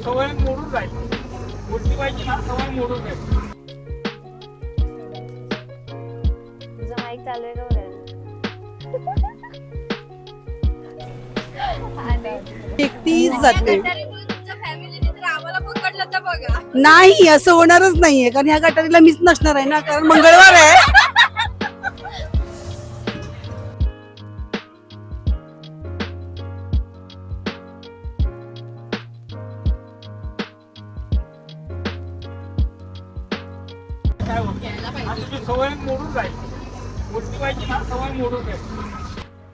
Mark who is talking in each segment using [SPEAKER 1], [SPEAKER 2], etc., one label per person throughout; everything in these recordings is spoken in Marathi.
[SPEAKER 1] सवय मोडून जाईल, उलटी व्हायची ना सवय मोडून जाईल.
[SPEAKER 2] तुझा माईक चालू आहे का बघायला.
[SPEAKER 3] एकटीच जाते.
[SPEAKER 2] तुमच्या फॅमिलीने जर आम्हाला पकडलं तर बघा.
[SPEAKER 3] नाही असं होणारच नाहीये, कारण ह्या गटारीला मीच नसणार आहे ना, कारण मंगळवार आहे.
[SPEAKER 1] काय होतं आणि तुझी सवय मोडून जाईल, उलटी व्हायची ना सवय मोडून जाईल.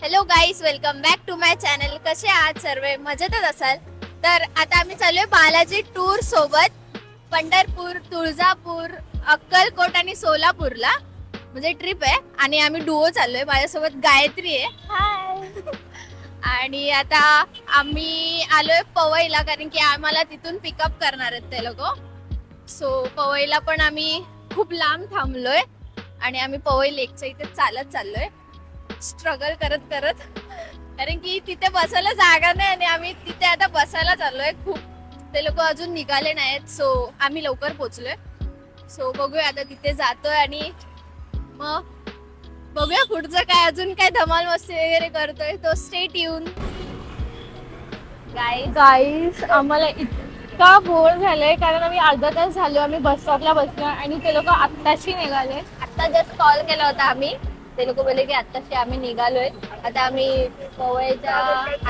[SPEAKER 2] Hello guys, welcome back to my channel. कसे आहात सर्व? मजेतच असाल. तर आता आम्ही चाललोय बालाजी टूर सोबत पंढरपूर, तुळजापूर, अक्कलकोट आणि सोलापूरला. म्हणजे ट्रिप आहे आणि आम्ही डुओ चाललोय. माझ्यासोबत गायत्री आहे. हाय. आणि आता आम्ही आलोय पवईला, कारण की आम्हाला तिथून पिकअप करणार आहेत ते लोक. सो पवईला पण आम्ही खूप लांब थांबलोय आणि आम्ही पवई लेकच्या इथे चालत चाललोय, स्ट्रगल करत करत, कारण की तिथे बसायला जागा नाही आणि आम्ही तिथे आता बसायला चाललोय. खूप ते लोक अजून निघाले नाहीत, सो आम्ही लवकर पोहोचलोय. सो बघूया आता तिथे जातोय आणि मग बघूया पुढचं काय, अजून काय धमाल मस्ती वगैरे करतोय. तो स्टे ट्यून.
[SPEAKER 4] गाईस, आम्हाला इतका बोर झालाय, कारण आम्ही अर्धा तास झालो आम्ही बस स्टॉपला बसलो आणि ते लोक आत्ताशी निघाले.
[SPEAKER 2] आता जस्ट कॉल केला होता आम्ही, ते लोक बोलले की आत्ताशी आम्ही निघालोय. आता आम्ही पवईच्या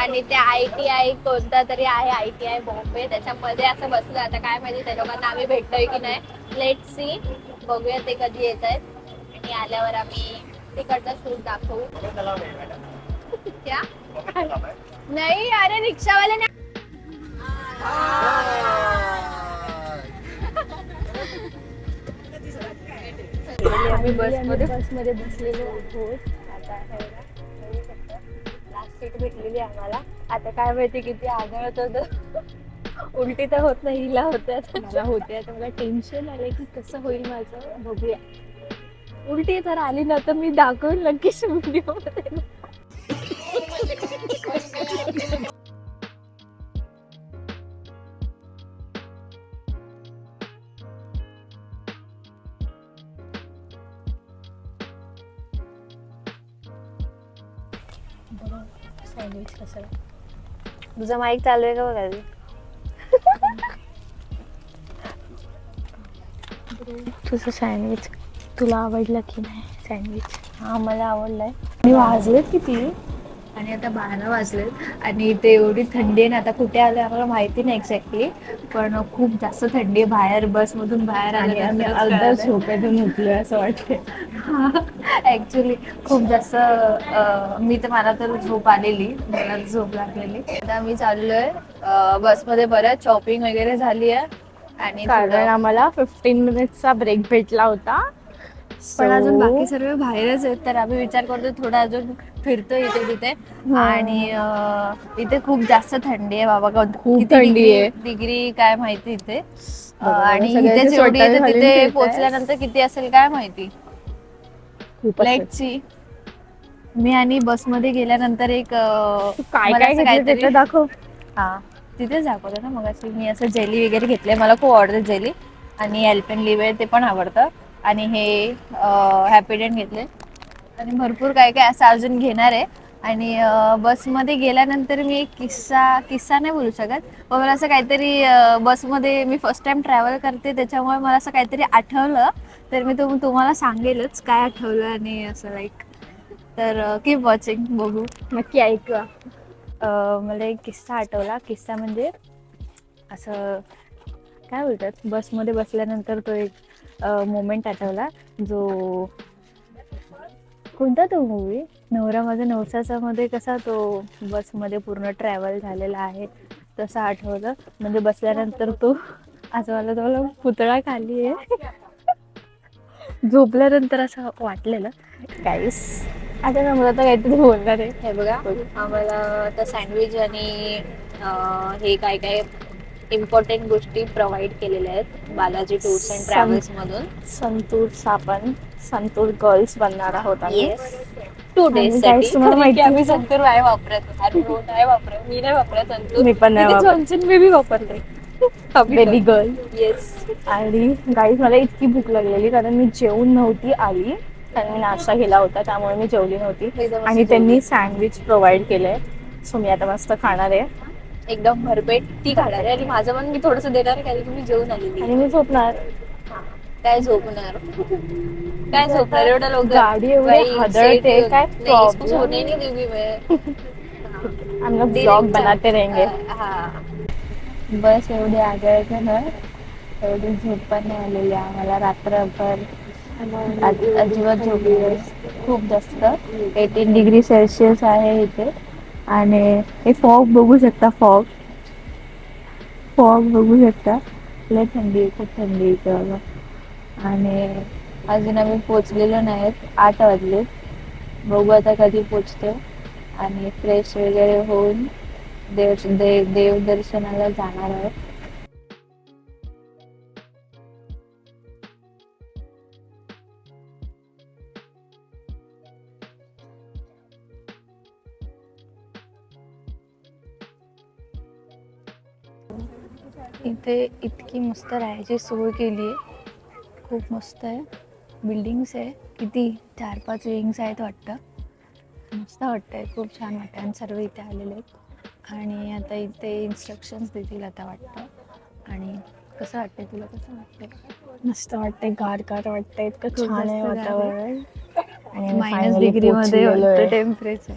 [SPEAKER 2] आणि त्या ITI कोणता तरी आहे, ITI बॉम्बे, त्याच्यामध्ये असं बसलो. आता काय माहिती त्या लोकांना आम्ही भेटतोय की नाही. लेट सी, बघूया ते कधी येत आहेत आणि आल्यावर आम्ही तिकडचा शूट दाखवू. क्या नाही, अरे रिक्षावाले नाही. आम्ही बसमध्ये बसलेलो आहोत. आता लास्ट सीट भेटलेली आम्हाला. आता काय माहिती किती आदळत होतं. उलटी तर होत नाही, हिला होते.
[SPEAKER 4] मला होते आता, मला टेन्शन आलंय की कसं होईल माझं. बघूया, उलटी तर आली ना तर मी दाखवून नक्कीच व्हिडिओ मध्ये.
[SPEAKER 2] तुझा माईक चालू आहे का बघायला.
[SPEAKER 4] तुझं सँडविच तुला आवडलं की नाही? सँडविच
[SPEAKER 2] हा, मला आवडलाय.
[SPEAKER 4] मी वाजलेत किती
[SPEAKER 2] आणि आता 12 वाजलेत आणि इथे एवढी थंडी आहे ना. आता कुठे आलोय आम्हाला माहिती नाही एक्झॅक्टली, पण खूप जास्त थंडी आहे बाहेर. बसमधून बाहेर
[SPEAKER 4] आणि
[SPEAKER 2] आले
[SPEAKER 4] आम्ही अर्धा झोपेतून उठलोय असं वाटतंय.
[SPEAKER 2] ऍक्च्युली खूप जास्त मी तर, मला तर झोप आलेली, मला झोप लागलेली. आता आम्ही चाललोय बसमध्ये. परत शॉपिंग वगैरे झाली आहे आणि
[SPEAKER 4] कारण आम्हाला 15 मिनिटचा ब्रेक भेटला होता.
[SPEAKER 2] पण अजून बाकी सर्व बाहेरच आहेत, तर आम्ही विचार करतो थोडं अजून फिरतो इथे तिथे. आणि इथे खूप जास्त थंडी आहे बाबा.
[SPEAKER 4] खूप
[SPEAKER 2] किती
[SPEAKER 4] थंडी आहे.
[SPEAKER 2] डिग्री काय माहिती इथे.
[SPEAKER 4] बरोबर.
[SPEAKER 2] आणि
[SPEAKER 4] सगळ्यांचे
[SPEAKER 2] इथेच एवढी आहे, तर
[SPEAKER 4] स्वेटर घालून
[SPEAKER 2] तिथे
[SPEAKER 4] फिरतायत.
[SPEAKER 2] पोहोचल्यानंतर किती असेल काय माहिती.
[SPEAKER 4] खूप असेल.
[SPEAKER 2] Let's see. मी आणि बसमध्ये गेल्यानंतर एक
[SPEAKER 4] काय
[SPEAKER 2] मला
[SPEAKER 4] काय
[SPEAKER 2] असं
[SPEAKER 4] घेतलं
[SPEAKER 2] काहीतरी,
[SPEAKER 4] ते दाखव.
[SPEAKER 2] हा तिथेच दाखवलं ना मग. अशी मी असं जेली वगैरे घेतलंय, मला खूप आवडतं जेली. आणि अल्पेनलिबे आहे ते पण आवडतं. आणि हे हॅपीडेंट घेतले आणि भरपूर काय काय असं अजून घेणार आहे. आणि बसमध्ये गेल्यानंतर मी एक किस्सा नाही बोलू शकत, पण मला असं काहीतरी बसमध्ये, मी फर्स्ट टाइम ट्रॅव्हल करते त्याच्यामुळे मला असं काहीतरी आठवलं, तर मी तुम्हाला सांगेलच काय आठवलं आणि असं लाईक. तर कीप वॉचिंग, बघू.
[SPEAKER 4] नक्की ऐकूया.
[SPEAKER 2] मला एक किस्सा आठवला. किस्सा म्हणजे असं काय बोलतात, बसमध्ये बसल्यानंतर तो एक मोमेंट आठवला. जो कोणता तो मूवी, नवरा माझा नवसाचा मध्ये कसा तो बसमध्ये पूर्ण ट्रॅव्हल झालेला आहे, तसं आठवलं. म्हणजे बसल्यानंतर तो असं मला तो पुतळा खाली आहे. झोपल्यानंतर असं वाटलेलं. गाईस,
[SPEAKER 4] आता मला तर काहीतरी बोलणार आहे.
[SPEAKER 2] हे बघा, आम्हाला आता सँडविच आणि हे काय काय इम्पॉर्टंट गोष्टी प्रोव्हाइड केलेल्या आहेत बालाजी टूर्स अँड ट्रॅव्हल्स मधून.
[SPEAKER 4] संतूर गर्ल्स बनणार आहोत आम्ही.
[SPEAKER 2] 2 days साठी.
[SPEAKER 4] तुम्हाला माहिती
[SPEAKER 2] आम्ही संतूर आहे वापरत, मी नाही वापरत संतूर.
[SPEAKER 4] मी पण नाही वापरत.
[SPEAKER 2] जॉन्सन बेबी वापरते.
[SPEAKER 4] Baby girl.
[SPEAKER 2] येस.
[SPEAKER 4] आणि गाईज मला इतकी भूक लागलेली कारण मी जेवून नव्हती आली, कारण मी नाश्ता केला होता त्यामुळे मी जेवली नव्हती. आणि त्यांनी सँडविच प्रोव्हाइड केलंय, सो मी आता मस्त खाणार आहे
[SPEAKER 2] एकदम भरपेट ती खाणार आहे आणि माझं पण मी थोडस देणार आहे कारण की मी जेवून आलेली.
[SPEAKER 4] आणि मी झोपणार.
[SPEAKER 2] काय झोपणार काय झोपणार एवढं लवकर?
[SPEAKER 4] गाडी एवढी हादरते, काय प्रॉब्लेम?
[SPEAKER 2] होने नहीं दूंगी मैं.
[SPEAKER 4] हम लोग ब्लॉग बनाते रहेंगे.
[SPEAKER 2] हाँ.
[SPEAKER 4] बस एवढे आगळायचं ना, एवढी झोप पण नाही आलेली आम्हाला रात्रभर. अजिबात झोप नाही, खूप जास्त. 18 डिग्री सेल्सिअस आहे इथे. आणि हे फॉग बघू शकता, फॉग बघू शकता. लय थंडी आहे, खूप थंडी आहे इथे बघा. आणि अजून आम्ही पोचलेलो नाहीत, 8 वाजले. बघू आता कधी पोचतो. आणि फ्रेश वगैरे होऊन देवदर्शनाला जाणार आहोत. इथे इतकी मस्त राहायची सोय केली आहे, खूप मस्त आहे. बिल्डिंग्स आहे, किती 4-5 विंग्स आहेत वाटतं. मस्त वाटतंय, खूप छान वाटतं. आणि सर्व इथे आलेले आहेत आणि आता इथे इन्स्ट्रक्शन्स देतील आता वाटतं. आणि कसं वाटतंय तुला, कसं वाटतंय? मस्त वाटतंय, गार वाटतंय, इतकं छान आहे वातावरण. आणि -, डिग्रीमध्ये टेम्परेचर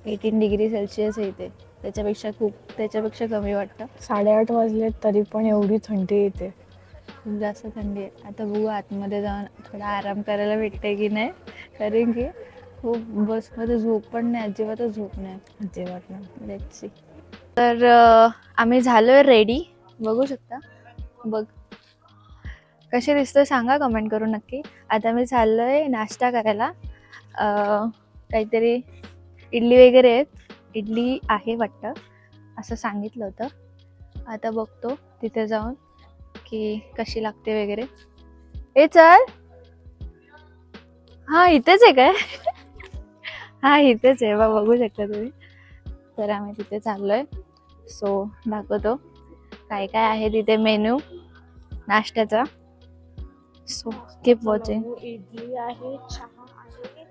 [SPEAKER 4] 18 डिग्री सेल्सिअस आहे इथे. त्याच्यापेक्षा कमी वाटतं. 8:30 वाजले तरी पण एवढी थंडी येते, खूप जास्त थंडी आहे. आता बघू आतमध्ये जाऊन थोडा आराम करायला भेटते की नाही, कारण की खूप बसमध्ये झोप पण नाही, अजिबातच झोप नाही, अजिबात नाही. Let's see. तर आम्ही झालोय रेडी, बघू शकता. बघ कसे दिसतोय सांगा कमेंट करून नक्की. आता मी चाललोय नाश्ता करायला. काहीतरी इडली वगैरे आहेत, इडली आहे वाटतं असं सांगितलं होतं. आता बघतो तिथे जाऊन की कशी लागते वगैरे. ए चल, हा इथेच आहे काय? हा इथेच आहे बा, बघू शकता तुम्ही. तर आम्ही तिथे चाललोय, सो दाखवतो काय काय आहे तिथे मेन्यू नाश्त्याचा. So keep watching. इडली आहे, चहा आहे.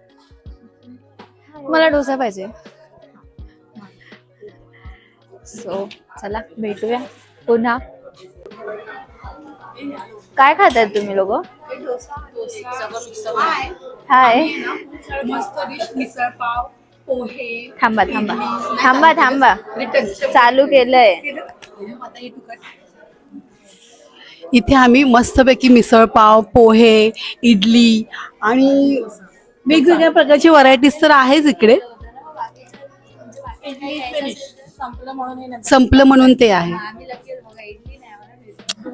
[SPEAKER 2] मला डोसा पाहिजे. सो चला भेटूया पुन्हा. काय खातायत तुम्ही लोक? हाय. थांबा चालू केलंय.
[SPEAKER 3] इथे आम्ही मस्तपैकी मिसळ पाव, पोहे, इडली आणि वेगवेगळ्या प्रकारची व्हरायटीज तर आहेच इकडे. संपलं म्हणून ते आहे.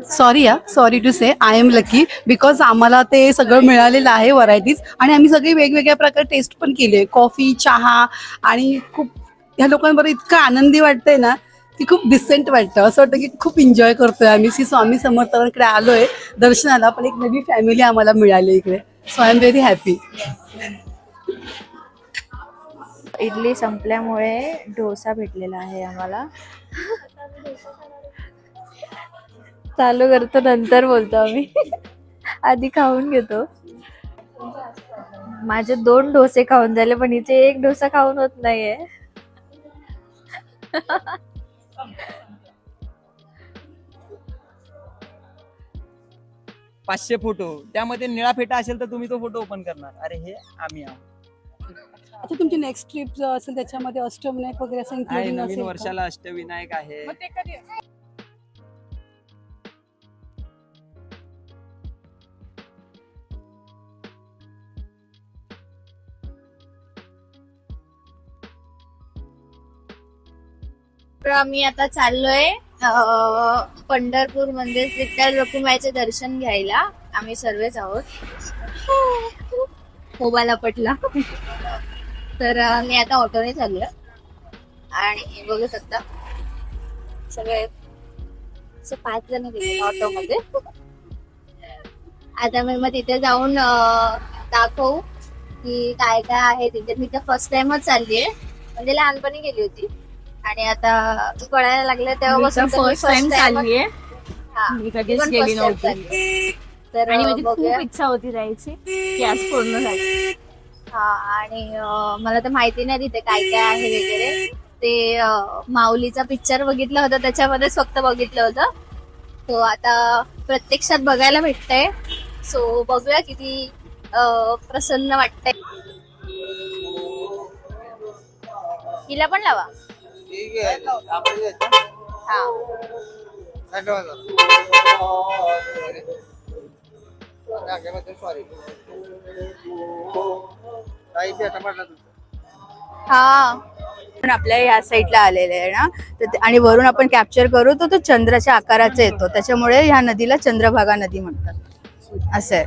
[SPEAKER 3] Sorry to say, I am lucky because आम्हाला ते सगळं मिळालेलं आहे व्हरायटीज. आणि आम्ही सगळे वेगवेगळ्या प्रकारे टेस्ट पण केले, कॉफी, चहा. आणि खूप ह्या लोकांबरोबर इतकं आनंदी वाटतंय ना की खूप डिसेंट वाटतं. असं वाटतं की खूप एन्जॉय करतोय आम्ही. स्वामी समर्थांकडे आलोय दर्शनाला, पण एक नवी फॅमिली आम्हाला मिळाली इकडे. So I am very happy.
[SPEAKER 2] Idli संपल्यामुळे डोसा भेटलेला आहे आम्हाला. चालू करतो नंतर बोलतो आम्ही, आधी खाऊन घेतो. माझे 2 डोसे खाऊन झाले, पण इथे 1 डोसा खाऊन होत नाहीये.
[SPEAKER 1] 500 फोटो, त्यामध्ये निळा फेटा असेल तर तुम्ही तो फोटो ओपन करणार. अरे हे आम्ही आहोत.
[SPEAKER 3] अच्छा, तुमची नेक्स्ट ट्रिप जो असेल त्याच्यामध्ये अष्टविनायक वगैरे असं
[SPEAKER 1] आहे,
[SPEAKER 3] इन्क्लुडिंग
[SPEAKER 1] नवीन
[SPEAKER 3] असेल का?
[SPEAKER 1] वर्षाला अष्टविनायक आहे.
[SPEAKER 2] तर आम्ही आता चाललोय पंढरपूर मध्ये विठ्ठल रखुमाईचे दर्शन घ्यायला. आम्ही सर्वच आहोत. मोबाईलला पटला. तर मी आता ऑटोने चाललोय आणि बघू शकता सगळे 5 जण गेले ऑटो मध्ये. आता मी मग तिथे जाऊन दाखवू की काय काय आहे तिथे. मी तर फर्स्ट टाइमच चालली आहे, म्हणजे लहानपणी गेली होती आणि आता कळायला लागलं तेव्हापासून
[SPEAKER 5] फर्स्ट टाइम चाललीये
[SPEAKER 2] हा,
[SPEAKER 5] मी
[SPEAKER 2] मी
[SPEAKER 5] कधीच
[SPEAKER 2] पण
[SPEAKER 5] गेली
[SPEAKER 2] first time
[SPEAKER 5] नव्हती.
[SPEAKER 2] चालली. तर
[SPEAKER 5] आणि माझी
[SPEAKER 2] बघूया.
[SPEAKER 5] खूप इच्छा होती जायची ती आज पूर्ण झाली.
[SPEAKER 2] हा आणि मला तर माहिती नाही तिथे काय काय आहे वगैरे. ते माऊलीचा पिक्चर बघितला होता त्याच्यामध्येच फक्त बघितलं होतं. तो आता प्रत्यक्षात बघायला भेटतंय. सो बघूया किती प्रसन्न वाटतंय. हिला पण लावा. हा हा
[SPEAKER 4] पण आपल्या या साईडला आलेले आहे ना आणि वरून आपण कॅप्चर करू तर तो चंद्राच्या आकाराचा येतो, त्याच्यामुळे ह्या नदीला चंद्रभागा नदी म्हणतात असं आहे.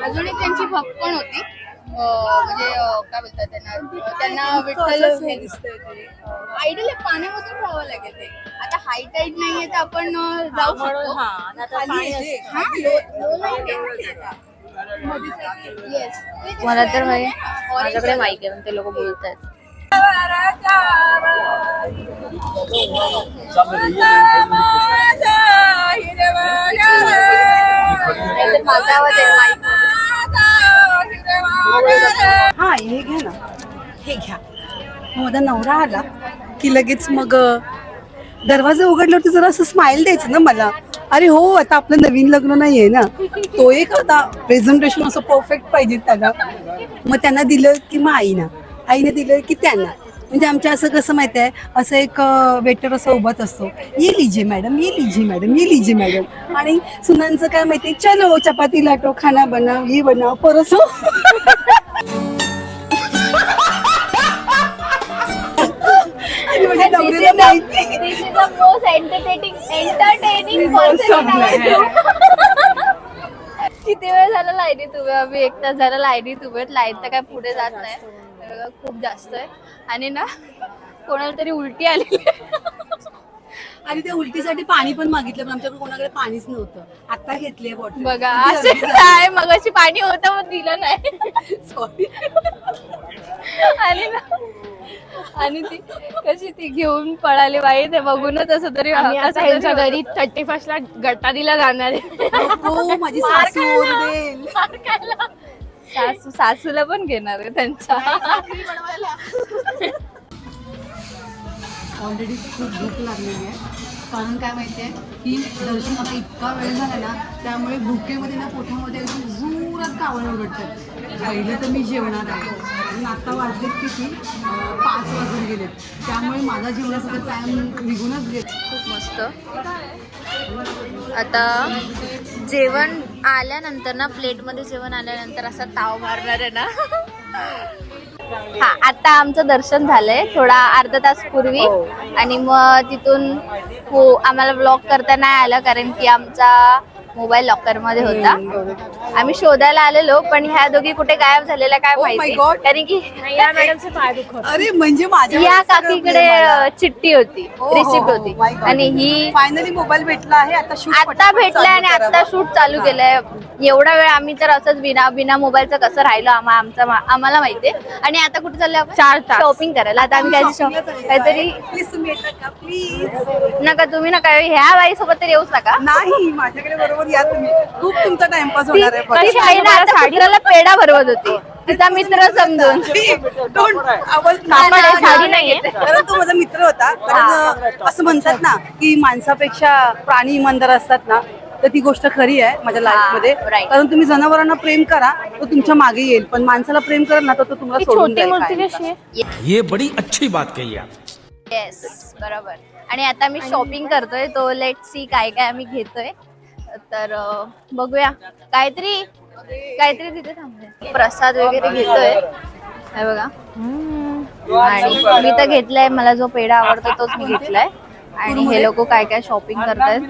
[SPEAKER 2] अजून एक त्यांची भक्त पण होती. म्हणजे काय बोलतात त्यांना विठ्ठल हे दिसतंय. आयडियल पाण्यामधून राहावं लागेल ते. आता हाय टाईड नाहीये तर आपण जाऊ शकतो. खाली आहे. हा, low नाही आहे. Yes.
[SPEAKER 5] मला तर माझ्याकडे माईक आहे पण ते लोक बोलतात.
[SPEAKER 2] माझा आवाज आहे mic मध्ये.
[SPEAKER 3] हा हे घ्या ना, हे घ्या. मग माझा नवरा आला की लगेच मग दरवाजा उघडल्यावरती जरा असं स्माइल द्यायचं ना मला. अरे हो, आता आपलं नवीन लग्न नाहीये ना, तो एक आता प्रेझेंटेशन असं परफेक्ट पाहिजे त्याला. मग त्यांना दिलं की मग आईने दिलं की त्यांना. म्हणजे आमच्या असं कसं माहिती आहे, असं एक वेटर असं उभाच असतो, ये लीजिए मॅडम, ये लीजिए मॅडम, ये लीजिए मॅडम. आणि सुनांचं काय माहिती, चलो चपाती लाटो, खाना बनाव, ये बनाव, परसो. आणि म्हणजे नवऱ्याला माहिती.
[SPEAKER 2] This is the most entertaining person in our group. किती वेळ झाला लाईनीत उभे आम्ही, 1 तास झाला लाईनीत उभे. लाईन तर काय पुढे जात नाही, खूप जास्त आहे. आणि ना कोणाला तरी उलटी आलेली.
[SPEAKER 3] आणि त्या उलटीसाठी पाणी पण मागितलं, पण आमच्याकडे कोणाकडे पाणीच नव्हतं. आता घेतले बॉटल.
[SPEAKER 2] बघा असे काय, मगाशी पाणी होतं मग दिलं नाही.
[SPEAKER 3] सॉरी.
[SPEAKER 2] आणि ना आणि ती कशी ती घेऊन पळाली बाई, ते बघूनच असं तरी
[SPEAKER 5] त्यांच्या घरी 31 ला गटारीला जाणार आहे.
[SPEAKER 3] हो, माझी सासू ओरडेल.
[SPEAKER 2] सासूला पण घेणार आहे त्यांच्या.
[SPEAKER 3] ऑलरेडी खूप भूक लागलेली आहे, कारण काय माहिती आहे की दर्शन आता इतका वेळ झाला ना, त्यामुळे भुकेमध्ये ना पोटामध्ये एकदम जोरात कावळे ओरडतात. पहिले तर मी जेवणार आहे आणि आता वाजलेत किती, 5 वाजून गेलेत, त्यामुळे माझा जेवणाचा टाइम निघूनच गेला.
[SPEAKER 2] खूप मस्त. आता जेवण आल्यानंतर ना, प्लेटमध्ये जेवण आल्यानंतर असा ताव मारणार आहे ना. हा, आता आमचं दर्शन झालंय थोडा अर्धा तास पूर्वी. आणि मग तिथून आम्हाला ब्लॉग करता नाही आलं, कारण की आमचा मोबाईल लॉकर मध्ये होता. आम्ही शोधायला आलेलो, पण ह्या दोघी कुठे गायब झालेल्या काय माहिती. कारण की
[SPEAKER 5] या मॅडमचे पाय दुखत.
[SPEAKER 3] अरे म्हणजे माझ्या
[SPEAKER 2] या काकीकडे चिठ्ठी होती, रिसिप्ट होती. आणि ही
[SPEAKER 3] फायनली मोबाईल भेटला आहे.
[SPEAKER 2] आता भेटलाय आणि आता शूट चालू केलंय. एवढा वेळ आम्ही तर असंच बिना मोबाईलचं कसं राहिलो आम्हाला माहितीये. आणि आता कुठे चाललोय आपण?
[SPEAKER 5] 4 तास
[SPEAKER 2] शॉपिंग करायला. आता आम्ही काहीतरी
[SPEAKER 3] प्लीज तुम्ही येतात का प्लीज?
[SPEAKER 2] नका, तुम्ही नका, ह्या बाई सोबत तर येऊच नका.
[SPEAKER 3] नाही, माझ्याकडे बरोबर या तुम्ही. खूप तुमचा टाइमपास होणार आहे.
[SPEAKER 2] ती बाई ना आता कुत्र्याला पेढा भरवत होती, तिचा मित्र समजून.
[SPEAKER 5] साडी नाहीये.
[SPEAKER 3] कारण तो माझा मित्र होता. कारण असं म्हणतात ना की माणसापेक्षा प्राणी इमानदार असतात ना, तर ती गोष्ट खरी आहे माझ्या लाईफ मध्ये.
[SPEAKER 2] right.
[SPEAKER 3] कारण तुम्ही जनावरांना प्रेम करा, तो तुमच्या मागे येईल, पण माणसाला प्रेम कराल ना, तर तो तुम्हाला सोडून
[SPEAKER 5] छोटी
[SPEAKER 3] जाईल
[SPEAKER 5] मूर्ती
[SPEAKER 3] काय.
[SPEAKER 5] कशी आहे?
[SPEAKER 6] ये बड़ी अच्छी बात कही आप.
[SPEAKER 2] येस, बरोबर. आणि आता मी शॉपिंग करतोय, तो लेट सी काय काय आम्ही घेतोय. तर बघूया. काहीतरी तिथे थांबले, प्रसाद वगैरे घेतोय. हे बघा. आणि मी तर घेतलाय, मला जो पेढा आवडतो तोच मी घेतलाय. आणि हे लोक काय काय शॉपिंग करतायत.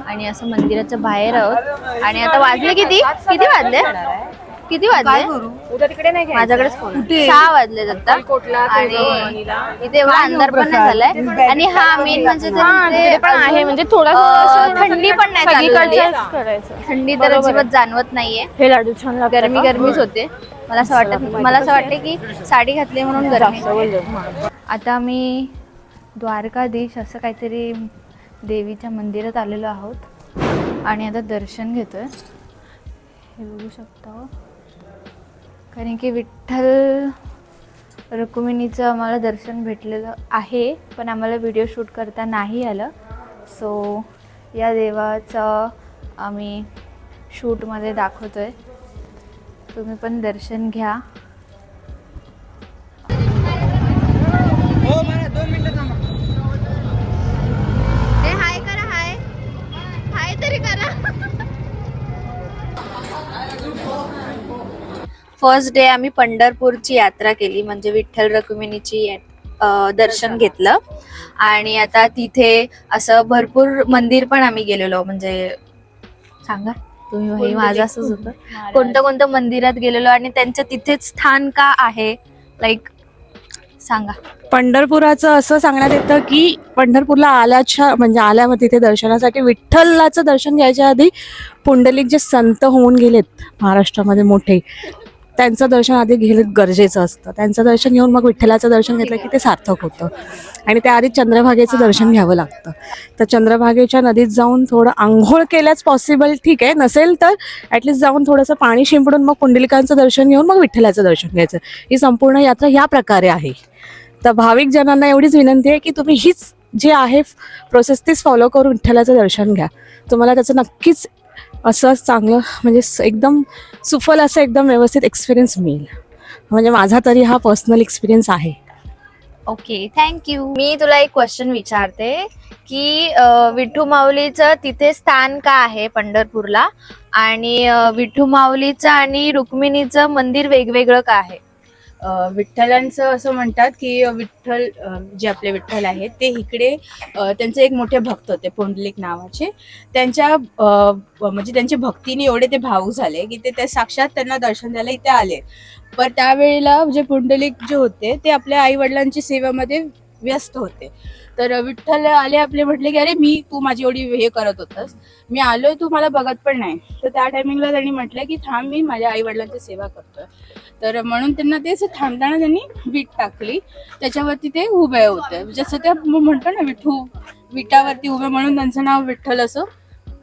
[SPEAKER 2] आणि असं मंदिराच्या बाहेर आहोत. आणि आता वाजले किती वाजले?
[SPEAKER 3] काय करू?
[SPEAKER 5] उद्या तिकडे नाही
[SPEAKER 2] माझ्याकडेच फोन आहे. 6 वाजले आता. आणि इथे एवढा अंधार पण नाही झालाय. आणि हा मेन म्हणजे
[SPEAKER 5] तिकडे पण आहे, म्हणजे थोडा
[SPEAKER 2] थंडी पण नाही चालू झाली.
[SPEAKER 5] करायचं.
[SPEAKER 2] थंडी तर अजिबात जाणवत नाहीये.
[SPEAKER 5] हे लाडू छान लागतात.
[SPEAKER 2] गरमीच होते.
[SPEAKER 4] मला असं वाटतं की साडी घातली म्हणून गरमी. आता आम्ही द्वारकाधीश असं काहीतरी देवीच्या मंदिरात आलेलो आहोत आणि आता दर्शन घेतोय. हे बघू शकता, कारण की विठ्ठल रुक्मिणीचं आम्हाला दर्शन भेटलेलं आहे, पण आम्हाला व्हिडिओ शूट करता नाही आलं. सो या देवाचं आम्ही शूटमध्ये दाखवतोय. तुम्ही पण दर्शन घ्या.
[SPEAKER 2] हाय करा, हाय हाय तरी करा. फर्स्ट डे आम्ही पंढरपूरची यात्रा केली, म्हणजे विठ्ठल रुक्मिणीची दर्शन घेतलं. आणि आता तिथे असं भरपूर मंदिर पण आम्ही गेलेलो. म्हणजे सांगा तुम्ही, हे माझं असंच होतं, कोणत्या कोणत्या मंदिरात गेलेलो आणि त्यांचं तिथेच स्थान का आहे, लाईक सांगा.
[SPEAKER 7] पंढरपुराचं असं सांगण्यात येतं की पंढरपूरला आल्यावर तिथे दर्शनासाठी विठ्ठलाचं दर्शन घ्यायच्या आधी पुंडलिक जे संत होऊन गेलेत महाराष्ट्रामध्ये मोठे, त्यांचं दर्शन आधी घेणं गरजेचं असतं. त्यांचं दर्शन घेऊन मग विठ्ठलाचं दर्शन घेतलं की ते सार्थक होतं. आणि त्याआधी चंद्रभागेचं दर्शन घ्यावं लागतं. तर चंद्रभागेच्या नदीत जाऊन थोडं आंघोळ केल्याच पॉसिबल, ठीक आहे, नसेल तर ॲटलिस्ट जाऊन थोडंसं पाणी शिंपडून मग पुंडलिकांचं दर्शन घेऊन मग विठ्ठलाचं दर्शन घ्यायचं. ही संपूर्ण यात्रा ह्या प्रकारे आहे. तर भाविक जनांना एवढीच विनंती आहे की तुम्ही हीच जे आहे प्रोसेस तीच फॉलो करून विठ्ठलाचं दर्शन घ्या. तुम्हाला त्याचं नक्कीच असं चांगलं, म्हणजे एकदम सुफल असं एकदम व्यवस्थित एक्सपिरियन्स मिळेल. म्हणजे माझा तरी हा पर्सनल एक्सपिरियन्स आहे.
[SPEAKER 2] Okay, thank you. मी तुला एक क्वेश्चन विचारते की विठू माऊलीचं तिथे स्थान का आहे पंढरपूरला, आणि विठू माऊलीचं आणि रुक्मिणीचं मंदिर वेगवेगळं का आहे?
[SPEAKER 8] विठ्ठलांचं असं म्हणतात की विठ्ठल जे आपले विठ्ठल आहेत ते इकडे त्यांचे एक मोठे भक्त होते पुंडलिक नावाचे. त्यांच्या म्हणजे त्यांच्या भक्तीने एवढे ते भावूक झाले की ते साक्षात त्यांना दर्शन द्यायला इथे आले. पण त्यावेळेला जे पुंडलिक जे होते ते आपल्या आई वडिलांची सेवेमध्ये व्यस्त होते. तर विठ्ठल आले, आपले म्हटले की अरे तू माझी एवढी हे करत होतास, मी आलोय, तू मला बघत पण नाही. तर त्या टायमिंगला त्यांनी म्हटलं की थांब, मी माझ्या आई वडिलांची सेवा करतोय. तर म्हणून त्यांना तेच थांबताना त्यांनी वीट टाकली, त्याच्यावरती ते उभे होते. जसं ते म्हणतो ना विठू विटावरती उभे, म्हणून त्यांचं नाव विठ्ठल असं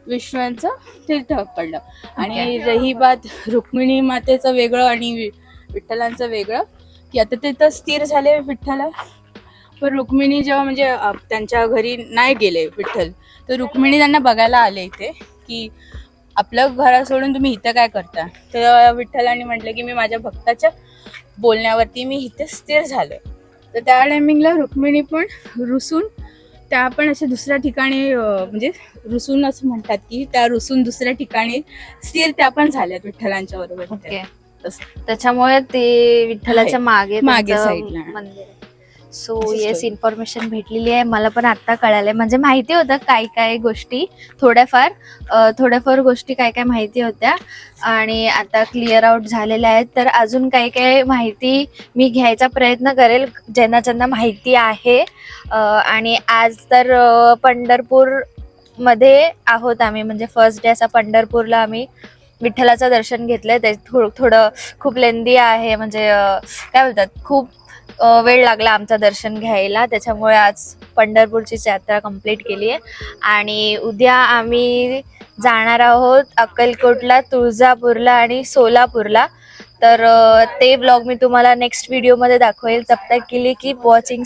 [SPEAKER 8] विष्णूंचं ते पडलं. आणि रही बात रुक्मिणी मातेचं वेगळं आणि विठ्ठलांचं वेगळं, की आता ते तर स्थिर झाले विठ्ठल. पण रुक्मिणी जेव्हा म्हणजे त्यांच्या घरी नाही गेले विठ्ठल, तर रुक्मिणी त्यांना बघायला आले इथे की आपलं घर सोडून तुम्ही इथं काय करता. तर विठ्ठलांनी म्हटलं की मी माझ्या भक्ताच्या बोलण्यावरती मी इथे स्थिर झालोय. तर त्या टायमिंगला रुक्मिणी पण रुसून, त्या पण अशा दुसऱ्या ठिकाणी म्हणजे रुसून असं म्हणतात की त्या रुसून दुसऱ्या ठिकाणी स्थिर त्या पण झाल्यात विठ्ठलांच्या बरोबर.
[SPEAKER 2] ओके, त्याच्यामुळे ते विठ्ठलाच्या मागे
[SPEAKER 8] मागे साईडला
[SPEAKER 2] मंदिर. सो येस, इन्फॉर्मेशन भेटलेली आहे. मला पण आता कळालंय, म्हणजे माहिती होतं काय गोष्टी, थोड्याफार गोष्टी काय माहिती होत्या आणि आता क्लिअर आउट झालेल्या आहेत. तर अजून काय माहिती मी घ्यायचा प्रयत्न करेल ज्यांना माहिती आहे. आणि आज तर पंढरपूर मध्ये आहोत आम्ही, म्हणजे फर्स्ट डे असा पंढरपूरला आम्ही विठ्ठलाचं दर्शन घेतलंय. ते थोडं खूप लेंदी आहे, म्हणजे काय बोलतात, खूप वेळ लागला आमचं दर्शन घ्यायला. त्याच्यामुळे आज पंढरपूरचीच यात्रा कंप्लीट केली आहे. आणि उद्या आम्ही जाणार आहोत अक्कलकोटला, तुळजापूरला आणि सोलापूरला. तर ते ब्लॉग मी तुम्हाला नेक्स्ट व्हिडिओमध्ये दाखवेल. तब तक के लिए कीप वॉचिंग.